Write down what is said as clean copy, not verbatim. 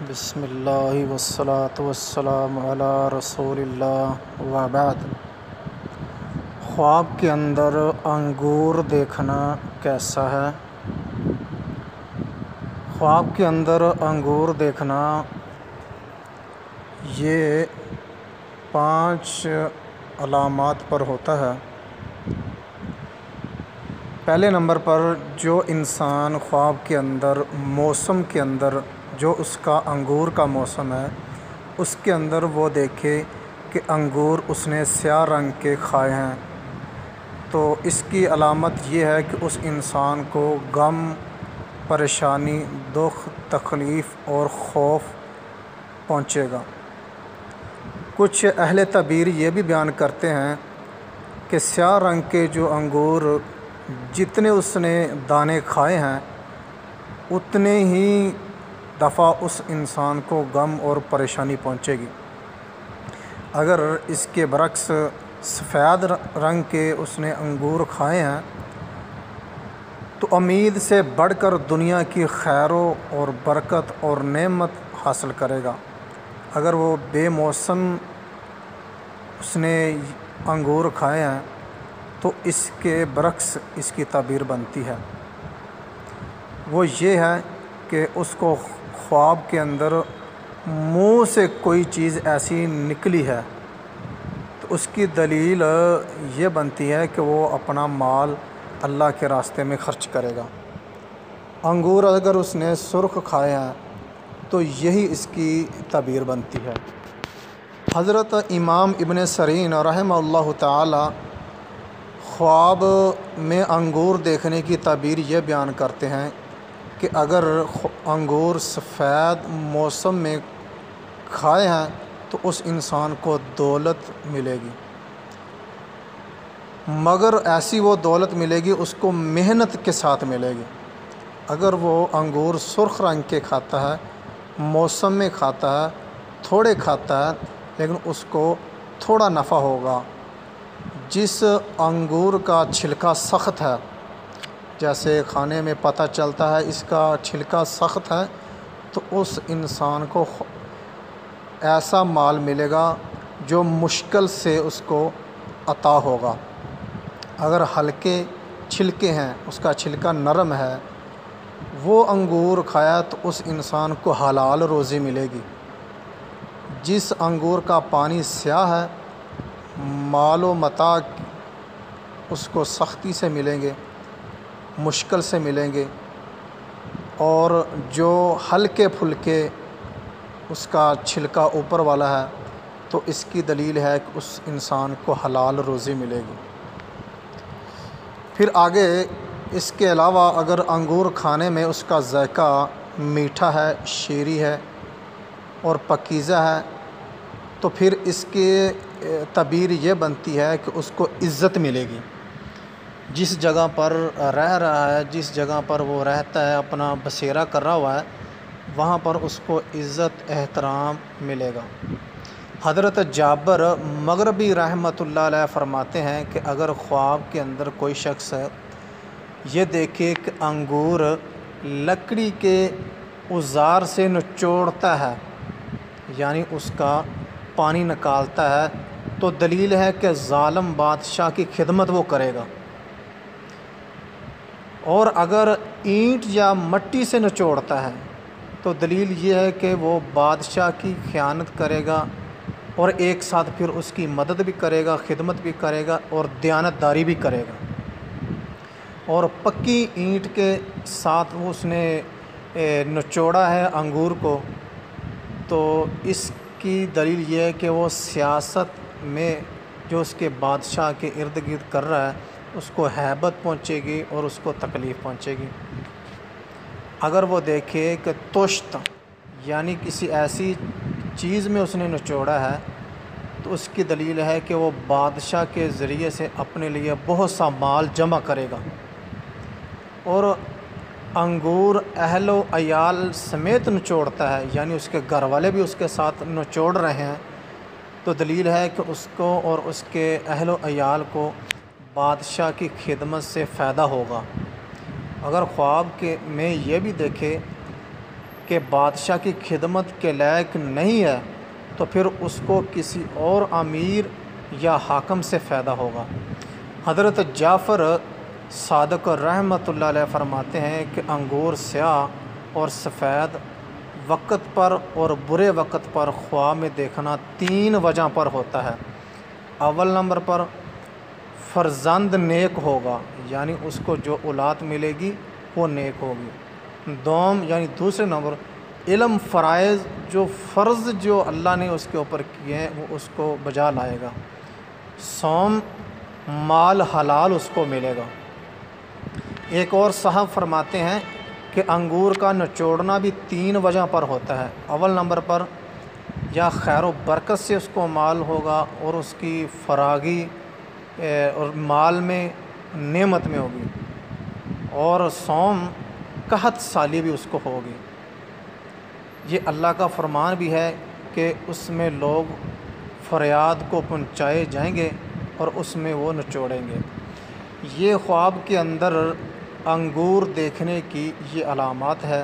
بسم اللہ والصلاة والسلام علی رسول اللہ وبعد۔ خواب کے اندر انگور دیکھنا کیسا ہے؟ خواب کے اندر انگور دیکھنا یہ 5 علامات پر ہوتا ہے۔ پہلے نمبر پر جو انسان خواب کے اندر موسم کے اندر جو اس کا انگور کا موسم ہے اس کے اندر وہ دیکھے کہ انگور اس نے سیاہ رنگ کے کھائے ہیں، تو اس کی علامت یہ ہے کہ اس انسان کو غم، پریشانی، دکھ، تکلیف اور خوف پہنچے گا۔ کچھ اہل تعبیر یہ بھی بیان کرتے ہیں کہ سیاہ رنگ کے جو انگور جتنے اس نے دانے کھائے ہیں اتنے ہی دفعہ اس انسان کو غم اور پریشانی پہنچے گی۔ اگر اس کے برعکس سفید رنگ کے اس نے انگور کھائے ہیں تو امید سے بڑھ کر دنیا کی خیر اور برکت اور نعمت حاصل کرے گا۔ اگر وہ بے موسم اس نے انگور کھائے ہیں تو اس کے برعکس اس کی تعبیر بنتی ہے، وہ یہ ہے کہ اس کو خواب کے اندر منہ سے کوئی چیز ایسی نکلی ہے تو اس کی دلیل یہ بنتی ہے کہ وہ اپنا مال اللہ کے راستے میں خرچ کرے گا۔ انگور اگر اس نے سرخ کھائے ہیں تو یہی اس کی تعبیر بنتی ہے۔ حضرت امام ابن سیرین رحمہ اللہ تعالی خواب میں انگور دیکھنے کی تعبیر یہ بیان کرتے ہیں کہ اگر انگور سفید موسم میں کھائے ہیں تو اس انسان کو دولت ملے گی، مگر ایسی وہ دولت ملے گی اس کو محنت کے ساتھ ملے گی۔ اگر وہ انگور سرخ رنگ کے کھاتا ہے، موسم میں کھاتا ہے، تھوڑے کھاتا ہے لیکن اس کو تھوڑا نفع ہوگا۔ جس انگور کا چھلکا سخت ہے، جیسے کھانے میں پتہ چلتا ہے اس کا چھلکا سخت ہے، تو اس انسان کو ایسا مال ملے گا جو مشکل سے اس کو عطا ہوگا۔ اگر ہلکے چھلکے ہیں، اس کا چھلکا نرم ہے، وہ انگور کھایا تو اس انسان کو حلال روزی ملے گی۔ جس انگور کا پانی سیاہ ہے، مال و متاع اس کو سختی سے ملیں گے، مشکل سے ملیں گے، اور جو ہلکے پھلکے اس کا چھلکا اوپر والا ہے تو اس کی دلیل ہے کہ اس انسان کو حلال روزی ملے گی۔ پھر آگے اس کے علاوہ اگر انگور کھانے میں اس کا ذائقہ میٹھا ہے، شیریں ہے اور پاکیزہ ہے تو پھر اس کی تعبیر یہ بنتی ہے کہ اس کو عزت ملے گی۔ جس جگہ پر رہ رہا ہے، جس جگہ پر وہ رہتا ہے، اپنا بسیرا کر رہا ہوا ہے، وہاں پر اس کو عزت احترام ملے گا۔ حضرت جابر مغربی رحمۃ اللہ علیہ فرماتے ہیں کہ اگر خواب کے اندر کوئی شخص یہ دیکھے کہ انگور لکڑی کے اوزار سے نچوڑتا ہے، یعنی اس کا پانی نکالتا ہے، تو دلیل ہے کہ ظالم بادشاہ کی خدمت وہ کرے گا۔ اور اگر اینٹ یا مٹی سے نچوڑتا ہے تو دلیل یہ ہے کہ وہ بادشاہ کی خیانت کرے گا اور ایک ساتھ پھر اس کی مدد بھی کرے گا، خدمت بھی کرے گا اور دیانت داری بھی کرے گا۔ اور پکی اینٹ کے ساتھ اس نے نچوڑا ہے انگور کو، تو اس کی دلیل یہ ہے کہ وہ سیاست میں جو اس کے بادشاہ کے ارد گرد کر رہا ہے اس کو ہیبت پہنچے گی اور اس کو تکلیف پہنچے گی۔ اگر وہ دیکھے کہ تشت یعنی کسی ایسی چیز میں اس نے نچوڑا ہے تو اس کی دلیل ہے کہ وہ بادشاہ کے ذریعے سے اپنے لیے بہت سا مال جمع کرے گا۔ اور انگور اہل و عیال سمیت نچوڑتا ہے، یعنی اس کے گھر والے بھی اس کے ساتھ نچوڑ رہے ہیں، تو دلیل ہے کہ اس کو اور اس کے اہل و عیال کو بادشاہ کی خدمت سے فائدہ ہوگا۔ اگر خواب میں یہ بھی دیکھے کہ بادشاہ کی خدمت کے لائق نہیں ہے تو پھر اس کو کسی اور امیر یا حاکم سے فائدہ ہوگا۔ حضرت جعفر صادق رحمۃ اللہ علیہ فرماتے ہیں کہ انگور سیاہ اور سفید وقت پر اور برے وقت پر خواب میں دیکھنا 3 وجہ پر ہوتا ہے۔ اول نمبر پر فرزند نیک ہوگا، یعنی اس کو جو اولاد ملے گی وہ نیک ہوگی۔ یعنی دوسرے نمبر علم فرائض، جو فرض جو اللہ نے اس کے اوپر کیے ہیں وہ اس کو بجا لائے گا۔ سوم، مال حلال اس کو ملے گا۔ ایک اور صاحب فرماتے ہیں کہ انگور کا نچوڑنا بھی 3 وجہ پر ہوتا ہے۔ اول نمبر پر یا خیر و برکت سے اس کو مال ہوگا اور اس کی فراغی اور مال میں نعمت میں ہوگی، اور سوم قحط سالی بھی اس کو ہوگی۔ یہ اللہ کا فرمان بھی ہے کہ اس میں لوگ فریاد کو پہنچائے جائیں گے اور اس میں وہ نچوڑیں گے۔ یہ خواب کے اندر انگور دیکھنے کی یہ علامات ہے۔